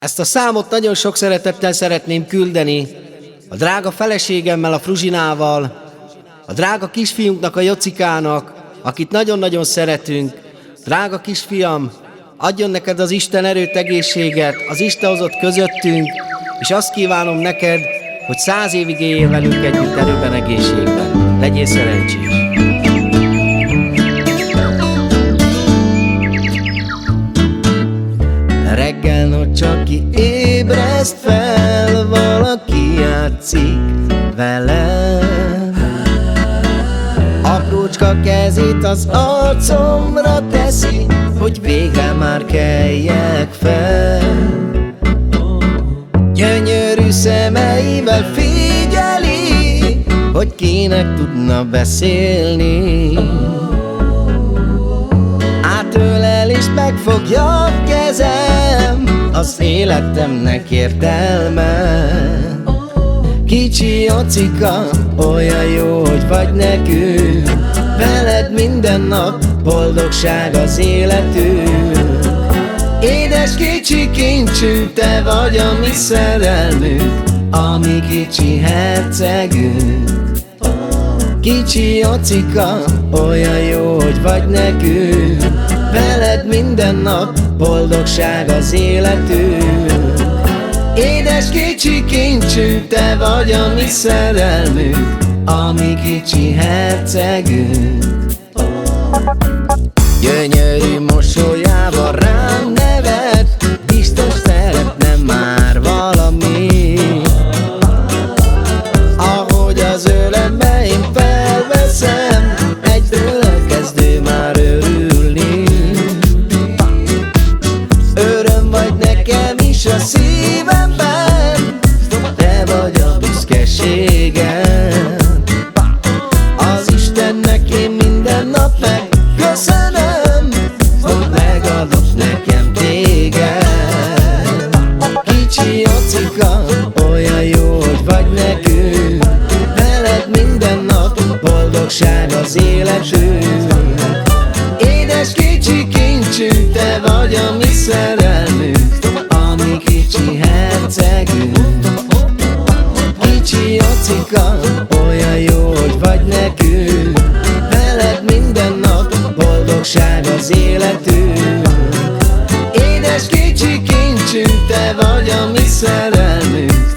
Ezt a számot nagyon sok szeretettel szeretném küldeni a drága feleségemmel, a Fruzsinával, a drága kisfiunknak, a Jocikának, akit nagyon-nagyon szeretünk. Drága kisfiam, adjon neked az Isten erőt, egészséget, az Isten hozott közöttünk, és azt kívánom neked, hogy 100 évig éljél velünk együtt erőben, egészségben. Legyél szerencsés! Reggel no csak ki ébreszt fel, valaki játszik velem. Aprócska kezét az arcomra teszi, hogy végre már keljek fel. Gyönyörű szemeivel figyeli, hogy kinek tudna beszélni. Átölel és megfogja a kezem, az életemnek értelme. Kicsi Jocika, olyan jó, hogy vagy nekünk, veled minden nap boldogság az életünk. Édes kicsi kincsünk, te vagy a mi szerelmünk, a mi kicsi hercegünk. Kicsi Jocika, olyan jó, hogy vagy nekünk, veled minden nap boldogság az életünk. Édes kicsi kincsünk, te vagy a mi szerelmünk, a mi kicsi hercegünk. Gyönyörű mosolyával rám nevet, biztos szeretne már valami. Ahogy az ölembe én felveszem, egyből elkezdő már örülni. Öröm vagy nekem is a szívemben, te vagy a büszkeségem. Az Istennek én minden nap megköszönöm, hogy megadott nekem téged. Kicsi Jocika, olyan jó, hogy vagy nekünk, veled minden nap boldogság az életünk. Édes kicsi kincsünk, te vagy a mi szerelmünk, a mi kicsi hercegünk. Kicsi Jocika, olyan jó, hogy vagy nekünk, veled minden nap boldogság az életünk. Édes kicsi kincsünk, te vagy a mi szerelmünk,